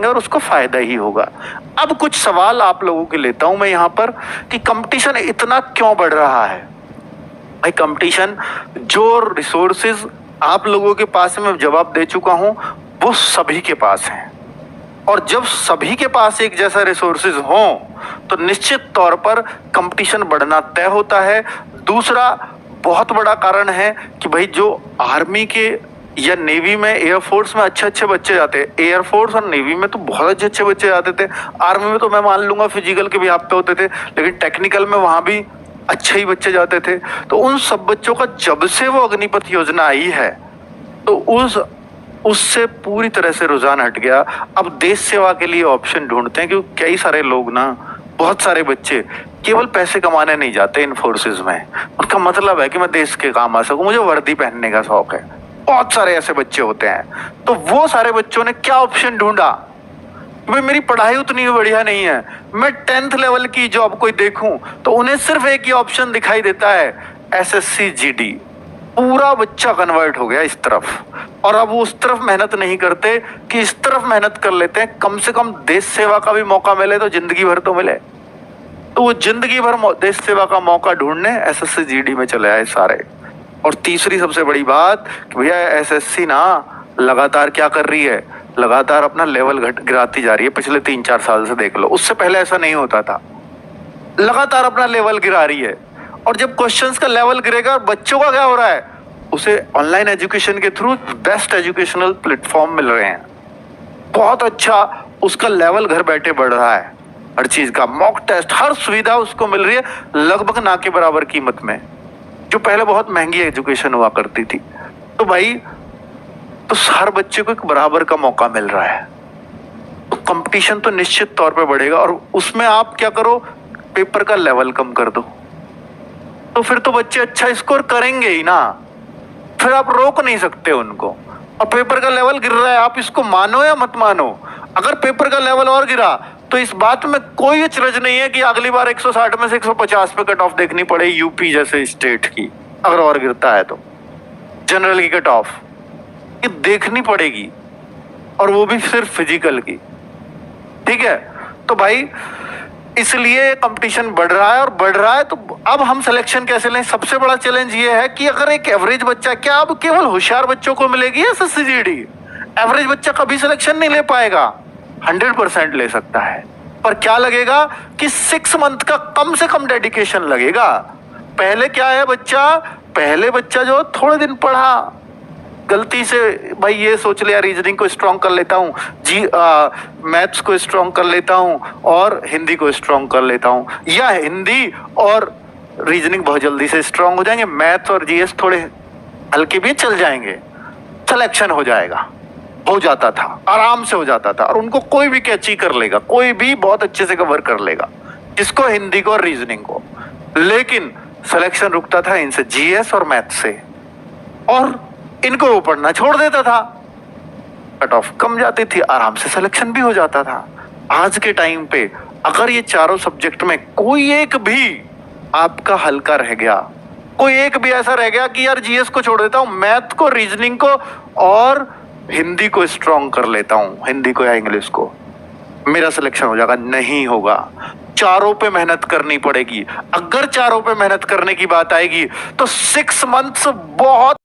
करेंगे और उसको फायदा ही होगा। अब कुछ सवाल आप लोगों के लेता हूं मैं यहाँ पर कि कंपटीशन इतना क्यों बढ़ रहा है। भाई कंपटीशन, जो रिसोर्सेज आप लोगों के पास है मैं जवाब दे चुका हूं, वो सभी के पास है। और जब सभी के पास एक जैसा रिसोर्सेज हो तो निश्चित तौर पर कंपटीशन बढ़ना तय होता है। दूसरा बहुत बड़ा कारण है कि भाई जो आर्मी के या नेवी में, एयरफोर्स में अच्छे अच्छे बच्चे जाते हैं। एयरफोर्स और नेवी में तो बहुत अच्छे अच्छे बच्चे जाते थे। आर्मी में तो मैं मान लूंगा फिजिकल के भी आप पे होते थे, लेकिन टेक्निकल में वहां भी अच्छे ही बच्चे जाते थे। तो उन सब बच्चों का जब से वो अग्निपथ योजना आई है तो उससे पूरी तरह से रुझान हट गया। अब देश सेवा के लिए ऑप्शन ढूंढते हैं, क्योंकि कई सारे लोग ना, बहुत सारे बच्चे केवल पैसे कमाने नहीं जाते इन फोर्सेज में। उनका मतलब है कि मैं देश के काम आ सकूं, मुझे वर्दी पहनने का शौक है। बहुत सारे ऐसे बच्चे होते हैं। तो वो सारे बच्चों ने क्या ऑप्शन ढूंढा, भाई मेरी पढ़ाई उतनी बढ़िया नहीं है, मैं 10th लेवल की जॉब कोई देखूं, तो उन्हें सिर्फ एक ही ऑप्शन दिखाई देता है, SSC GD। पूरा बच्चा कन्वर्ट हो गया इस तरफ। और अब वो उस तरफ मेहनत नहीं करते कि इस तरफ मेहनत कर लेते हैं, कम से कम देश सेवा का भी मौका मिले तो जिंदगी भर तो मिले। तो वो जिंदगी भर देश सेवा का मौका ढूंढने SSC GD में चले आए सारे। और तीसरी सबसे बड़ी बात कि भैया SSC ना लगातार क्या कर रही है, लगातार अपना लेवल गिराती जा रही है। पिछले 3-4 साल से देख लो, उससे पहले ऐसा नहीं होता था। लगातार अपना लेवल गिरा रही है। और जब क्वेश्चंस का लेवल गिरेगा, बच्चों का क्या हो रहा है, उसे ऑनलाइन एजुकेशन के थ्रू बेस्ट एजुकेशनल प्लेटफॉर्म मिल रहे हैं, बहुत अच्छा उसका लेवल घर बैठे बढ़ रहा है। हर चीज का मॉक टेस्ट, हर सुविधा उसको मिल रही है लगभग ना के बराबर कीमत में, जो पहले बहुत महंगी एजुकेशन हुआ करती थी। तो भाई तो हर बच्चे को एक बराबर का मौका मिल रहा है। तो कंपटीशन तो निश्चित तौर पे बढ़ेगा। और उसमें आप क्या करो, पेपर का लेवल कम कर दो, तो फिर तो बच्चे अच्छा स्कोर करेंगे ही ना, फिर आप रोक नहीं सकते उनको। और पेपर का लेवल गिर रहा है, आप इसको मानो या मत मानो, अगर पेपर का लेवल और गिरा तो इस बात में कोई अचरज नहीं है कि अगली बार 160 में से 150 पे कट ऑफ देखनी पड़े यूपी जैसे स्टेट की। अगर और गिरता है तो जनरल की कट ऑफ ये देखनी पड़ेगी, और वो भी सिर्फ फिजिकल की। ठीक है, तो भाई इसलिए कंपटीशन बढ़ रहा है। और बढ़ रहा है तो अब हम सिलेक्शन कैसे लें। सबसे बड़ा चैलेंज ये है कि अगर एक एवरेज बच्चा, क्या अब केवल होशियार बच्चों को मिलेगी SSC GD, एवरेज बच्चा कभी सिलेक्शन नहीं ले पाएगा। 100% ले सकता है, पर क्या लगेगा कि 6 मंथ का कम से कम डेडिकेशन लगेगा। पहले क्या है, पहले बच्चा जो थोड़े दिन पढ़ा, गलती से भाई ये सोच लिया रीजनिंग को स्ट्रॉन्ग कर लेता हूँ, मैथ्स को स्ट्रॉन्ग कर लेता हूँ और हिंदी को स्ट्रॉन्ग कर लेता हूँ, या हिंदी और रीजनिंग बहुत जल्दी से स्ट्रॉन्ग हो जाएंगे, मैथ्स और GS थोड़े हल्के भी चल जाएंगे, सिलेक्शन हो जाएगा। हो जाता था, आराम से हो जाता था, और उनको कोई भी कैच ही कर लेगा, कोई भी बहुत अच्छे से कवर कर लेगा, इसको हिंदी को और रीजनिंग को। लेकिन सिलेक्शन रुकता था इनसे, GS और मैथ्स से, और इनको वो पढ़ना छोड़ देता था, कट ऑफ कम जाती थी, आराम से सिलेक्शन भी हो जाता था। आज के टाइम पे अगर ये चारों सब्जेक्ट में कोई एक भी आपका हल्का रह गया, कोई एक भी ऐसा रह गया कि यार GS को छोड़ देता हूं, मैथ को, रीजनिंग को और हिंदी को स्ट्रॉन्ग कर लेता हूं, हिंदी को या इंग्लिश को, मेरा सिलेक्शन हो जाएगा, नहीं होगा। चारों पे मेहनत करनी पड़ेगी। अगर चारों पे मेहनत करने की बात आएगी तो 6 मंथ्स बहुत